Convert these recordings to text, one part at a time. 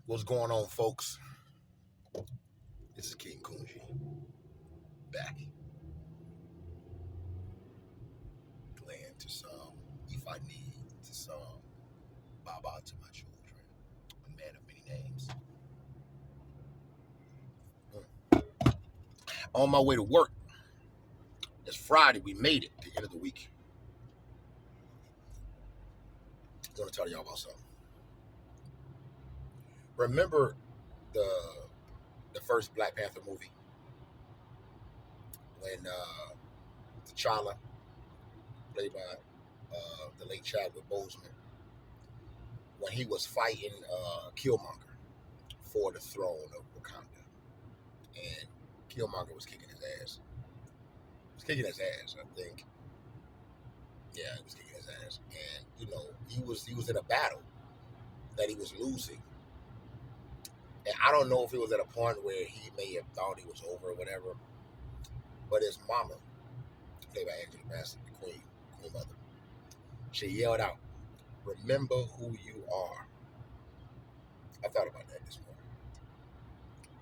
What's going on, folks? This is King Kunji back. Glad to some, if I need to some, Baba to my children. A man of many names. On my way to work. It's Friday. We made it. The end of the week. I want to tell y'all about something. Remember the first Black Panther movie when T'Challa, played by the late Chadwick Boseman, when he was fighting Killmonger for the throne of Wakanda, and Killmonger was kicking his ass. He was kicking his ass, I think. Yeah, he was kicking his ass, and he was in a battle that he was losing, and I don't know if it was at a point where he may have thought he was over or whatever, but his mama, played by Angela Bassett, the Queen Mother, she yelled out, "Remember who you are." I thought about that this morning.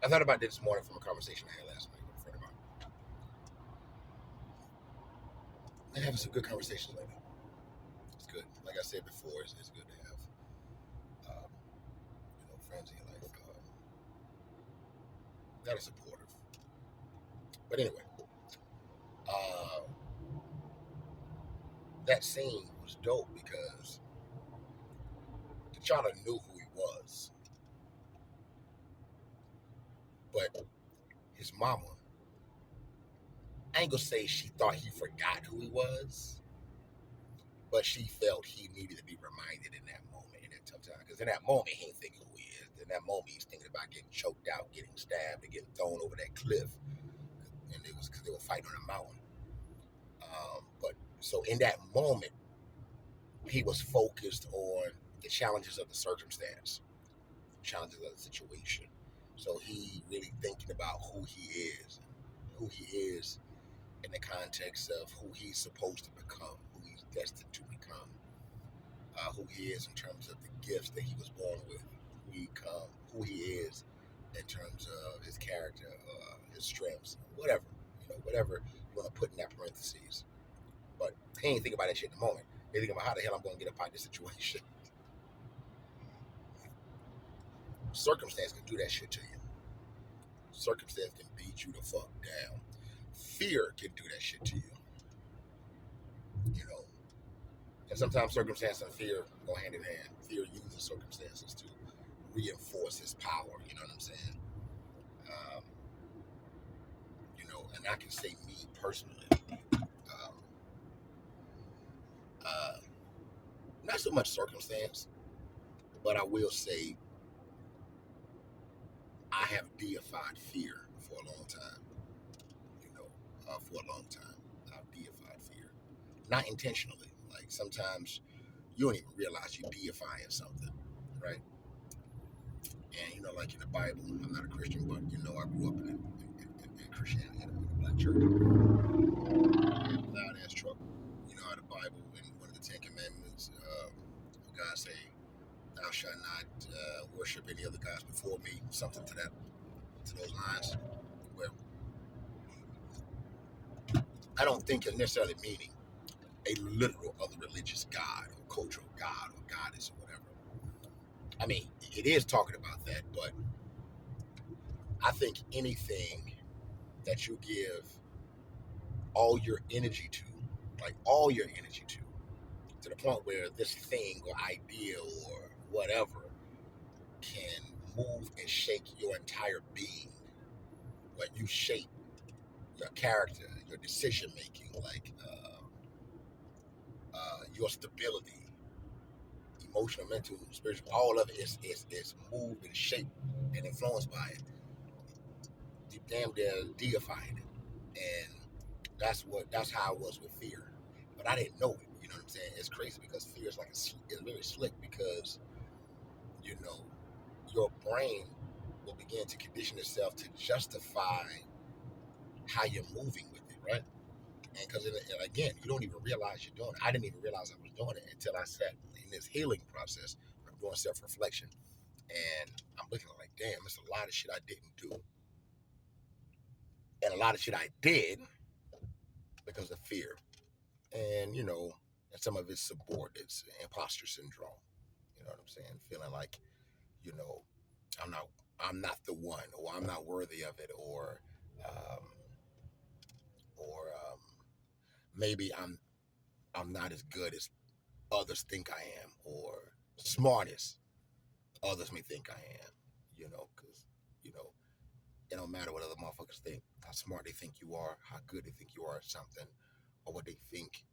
I thought about this morning from a conversation I had last night with a friend of mine. Been having some good conversations lately. It's good. Like I said before, it's good to have friends in your life that are supportive. But anyway, uh, that scene was dope because T'Challa knew who he was, but his mama, I ain't gonna say she thought he forgot who he was, but she felt he needed to be reminded in that moment, in that tough time. Because in that moment, he ain't thinking who he is. In that moment, he's thinking about getting choked out, getting stabbed, and getting thrown over that cliff. And it was because they were fighting on a mountain. But so in that moment, he was focused on the challenges of the circumstance, challenges of the situation. So he really thinking about who he is in the context of who he's supposed to become, who he's destined to become, who he is in terms of the gifts that he was born with, who he is in terms of his character, his strengths, whatever you want to put in that parentheses. But he ain't think about that shit in the moment. He think about how the hell I'm going to get up out of this situation. Circumstance can do that shit to you. Circumstance can beat you the fuck down. Fear can do that shit to you. And sometimes circumstance and fear go hand in hand. Fear uses circumstances to reinforce its power. You know what I'm saying? Um, and I can say me personally, um, uh, not so much circumstance, but I will say I have deified fear for a long time. For a long time, I've deified fear, not intentionally. Like sometimes you don't even realize you're deifying something, right? And like in the Bible, I'm not a Christian, but I grew up in Christianity, in a black church. Loud ass truck. How the Bible and one of the Ten Commandments, God say, "Thou shalt not worship any other gods before me." Something to those lines. Well, I don't think it's necessarily meaning a literal other religious god or cultural god or goddess or whatever. I mean, it is talking about that, but I think anything that you give all your energy to, like all your energy to the point where this thing or idea or whatever can move and shake your entire being. Like you shape your character, your decision making, like your stability, emotional, mental, spiritual, all of it is moved and shaped and influenced by it. You damn near deifying it. And that's how I was with fear. But I didn't know it. You know what I'm saying? It's crazy because fear is it's very slick because you know your brain will begin to condition itself to justify how you're moving with it, right? And because again, you don't even realize you're doing it. I didn't even realize I was doing it until I sat in this healing process of doing self-reflection And I'm looking like, damn, it's a lot of shit I didn't do. And a lot of shit I did because of fear. And, and some of it's subordinates, imposter syndrome. You know what I'm saying? Feeling like, you know, I'm not I'm not the one, or I'm not worthy of it, um, or maybe I'm not as good as others think I am, or smart as others may think I am. Because you know it don't matter what other motherfuckers think, how smart they think you are, how good they think you are at something, or what they think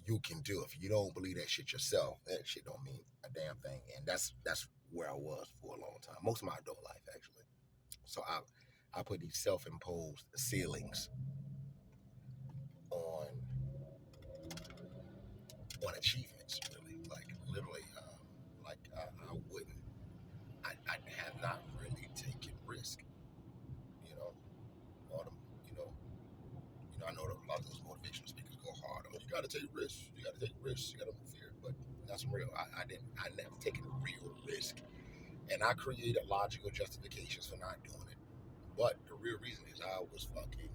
you can do. If you don't believe that shit yourself, that shit don't mean a damn thing. And that's where I was for a long time, most of my adult life actually. So I put these self-imposed ceilings on achievements, really, like literally, like I wouldn't, I have not really taken risk, you know, all them, you know, I know that a lot of those motivational speakers go hard on, you got to take risks, you got to take risks, you got to move here, but that's real. I never taken a real risk, and I created logical justifications for not doing it. But the real reason is I was fucking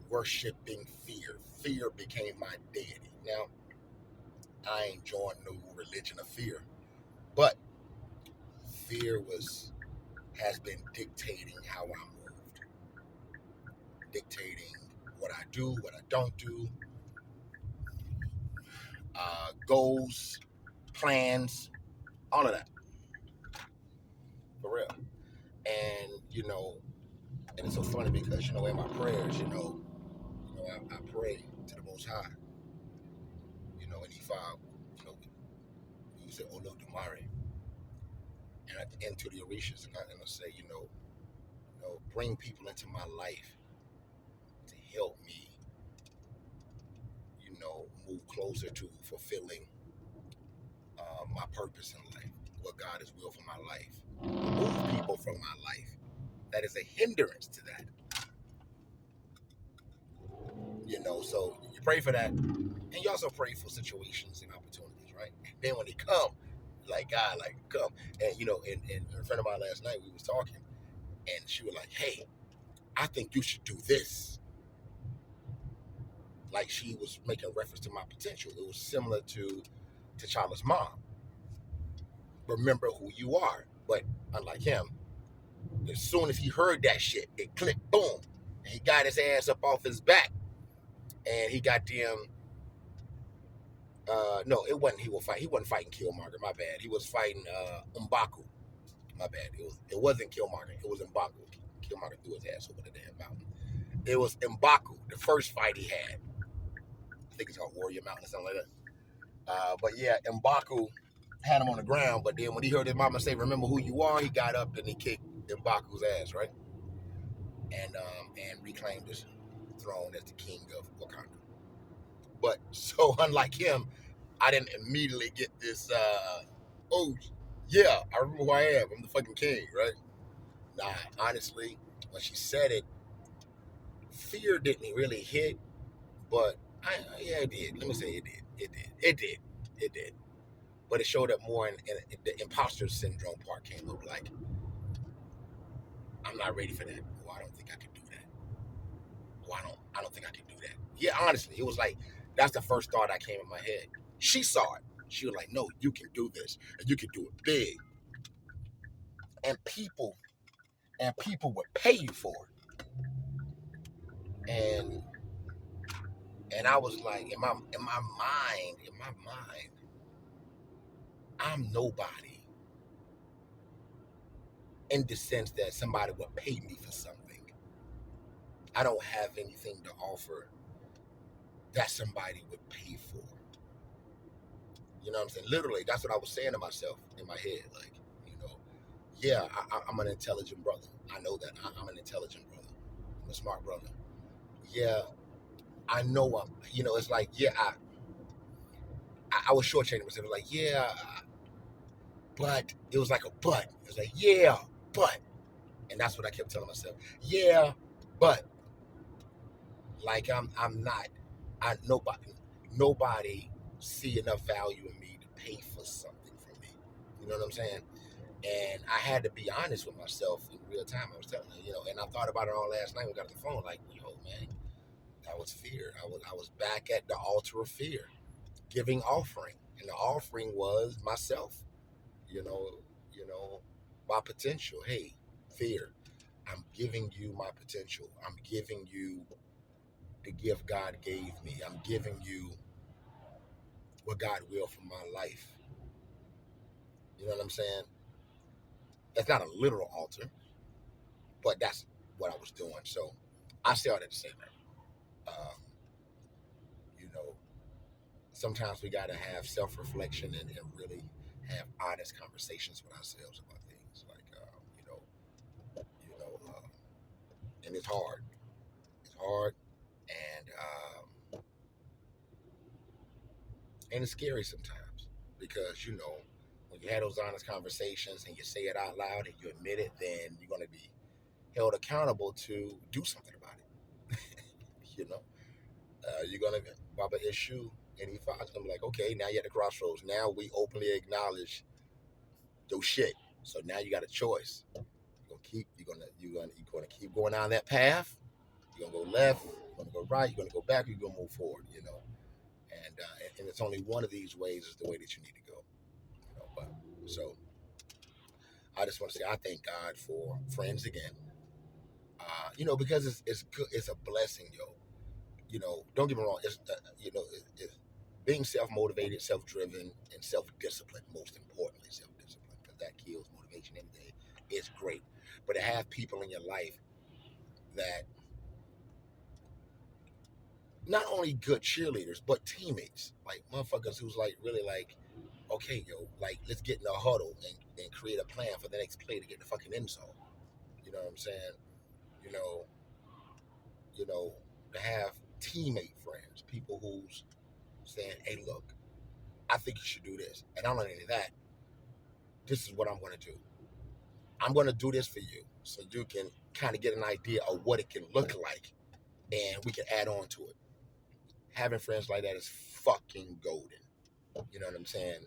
worshiping fear. Fear became my deity. Now, I ain't joined no religion of fear, but fear has been dictating how I moved, dictating what I do, what I don't do, goals, plans, all of that, for real. And and it's so funny because in my prayers, I pray to the Most High, and he found, he said, Olodumare, and at the end to the Orishas, and I say, bring people into my life to help me, move closer to fulfilling my purpose in life, what God has will for my life. Remove people from my life that is a hindrance to that. So you pray for that, and you also pray for situations and opportunities, right? And then when they come, like God, like come, and and a friend of mine last night, we was talking, and she was like, "Hey, I think you should do this." Like she was making reference to my potential. It was similar to T'Challa's mom. Remember who you are, but unlike him, as soon as he heard that shit, it clicked, boom, and he got his ass up off his back, and he got them. No, it wasn't. He wasn't fighting Killmonger. My bad. He was fighting M'Baku. My bad. It wasn't Killmonger. It was M'Baku. Killmonger threw his ass over the damn mountain. It was M'Baku, the first fight he had. I think it's called Warrior Mountain or something like that. But yeah, M'Baku had him on the ground. But then when he heard his mama say, "Remember who you are," he got up and he kicked M'Baku's ass, right? And reclaimed his throne as the king of Wakanda. But so unlike him, I didn't immediately get this. Oh yeah, I remember who I am. I'm the fucking king, right? Nah, honestly, when she said it, fear didn't really hit, but yeah, it did. Let me say it did. It did. It did. It did. But it showed up more in the imposter syndrome part came up. Like, I'm not ready for that. Oh, I don't think I can do that. Oh, I don't think I can do that. Yeah, honestly, it was like that's the first thought that came in my head. She saw it. She was like, "No, you can do this, and you can do it big." And people would pay you for it. And I was like, in my mind, I'm nobody in the sense that somebody would pay me for something. I don't have anything to offer that somebody would pay for. You know what I'm saying? Literally, that's what I was saying to myself in my head. Like, yeah, I'm an intelligent brother. I know that. I'm an intelligent brother. I'm a smart brother. Yeah, I know it's like, yeah, I was shortchanging myself. It was like, yeah, but it was like a but. It was like, yeah, but. And that's what I kept telling myself. Yeah, but like I'm not, nobody see enough value in me to pay for something from me. You know what I'm saying? And I had to be honest with myself in real time. I was telling her, and I thought about it all last night when we got off the phone. Like, yo, man, that was fear. I was back at the altar of fear, giving offering, and the offering was myself. You know, my potential. Hey, fear. I'm giving you my potential. I'm giving you the gift God gave me. I'm giving you what God will for my life. You know what I'm saying? That's not a literal altar, but that's what I was doing. So I started to say, man, um, you know, sometimes we got to have self reflection and really have honest conversations with ourselves about things. Like, and it's hard. It's hard, and it's scary sometimes because when you have those honest conversations and you say it out loud and you admit it, then you're going to be held accountable to do something about it. You're going to Baba issue and he finds them like, okay, now you're at the crossroads. Now we openly acknowledge your shit. So now you got a choice. You're gonna keep going down that path. You're gonna go left. You're gonna go right. You're gonna go back. You're gonna move forward. And it's only one of these ways is the way that you need to go. But so I just want to say I thank God for friends again. Because it's good. It's a blessing, yo. Don't get me wrong. It's being self motivated, self driven, and self disciplined. Most importantly, self discipline because that kills motivation every day. It's great, but to have people in your life that not only good cheerleaders but teammates, like motherfuckers who's like really like, okay, yo, like let's get in a huddle and create a plan for the next play to get the fucking end zone. You know what I'm saying? You know, you know, to have teammate friends, people who's saying, hey, look, I think you should do this. And not only that, this is what I'm going to do. I'm going to do this for you so you can kind of get an idea of what it can look like and we can add on to it. Having friends like that is fucking golden. You know what I'm saying?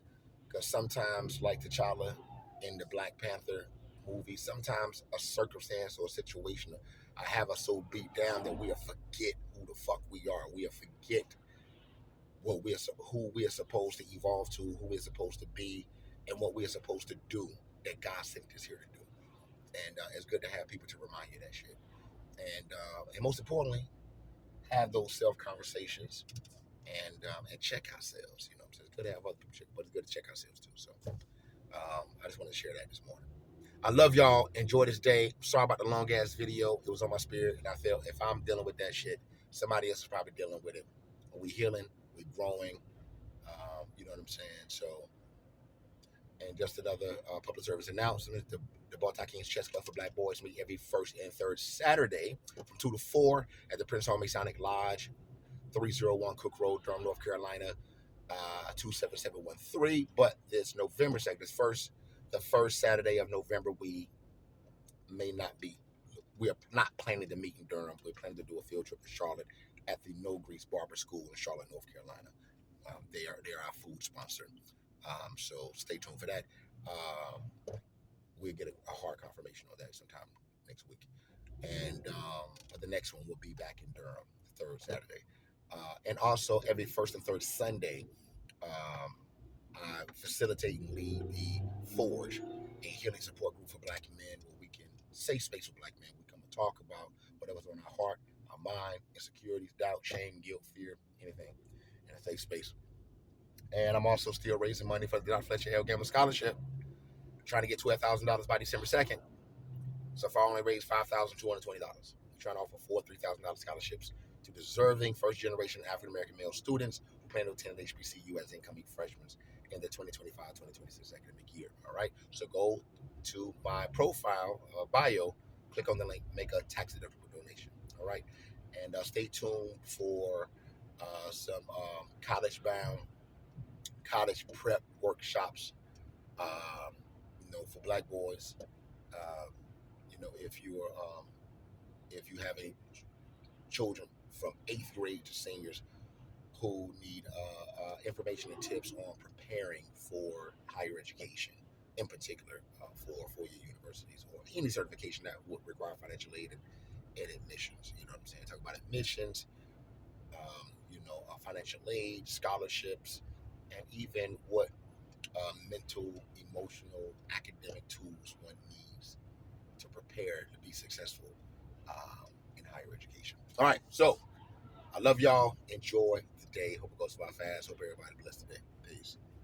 Because sometimes, like T'Challa in the Black Panther movie, sometimes a circumstance or a situation I have us so beat down that we'll forget who the fuck we are. We'll forget who we are supposed to evolve to, who we're supposed to be, and what we're supposed to do that God sent us here to do. And it's good to have people to remind you that shit. And most importantly, have those self conversations and check ourselves. You know, what I'm saying? It's good to have other people check, but it's good to check ourselves too. So I just want to share that this morning. I love y'all. Enjoy this day. Sorry about the long ass video. It was on my spirit, and I felt if I'm dealing with that shit, somebody else is probably dealing with it. We healing, we growing. You know what I'm saying? So, and just another public service announcement: the Baltimore Kings Chess Club for Black Boys meet every first and third Saturday from 2 to 4 at the Prince Hall Masonic Lodge, 301 Cook Road, Durham, North Carolina. 27713. But this November 2nd, the first Saturday of November, may not be. We are not planning to meet in Durham. We're planning to do a field trip to Charlotte at the No Grease Barber School in Charlotte, North Carolina. They are our food sponsor. So stay tuned for that. We'll get a hard confirmation on that sometime next week. And but the next one will be back in Durham, the third Saturday. And also every first and third Sunday, um, I facilitate and lead the Forge, a healing support group for Black men where we can safe space with Black men. We come and talk about whatever's on our heart, our mind, insecurities, doubt, shame, guilt, fear, anything in a safe space. And I'm also still raising money for the Dr. Fletcher L. Gamble Scholarship, trying to get $12,000 by December 2nd. So far, I only raised $5,220. Trying to offer 3,000 scholarships to deserving first-generation African-American male students who plan to attend HBCU as incoming freshmen in the 2025-2026 academic year. All right, so go to my profile bio, click on the link, make a tax-deductible donation. All right, and stay tuned for some college-bound, college prep workshops. For Black boys. Um, if you have any children from 8th grade to seniors who need information and tips on preparing for higher education. in particular for four-year universities or any certification that would require financial aid and admissions. You know what I'm saying? Talk about admissions, financial aid, scholarships, and even what mental, emotional, academic tools one needs to prepare to be successful in higher education. All right, so I love y'all. Enjoy the day. Hope it goes by fast. Hope everybody blessed today.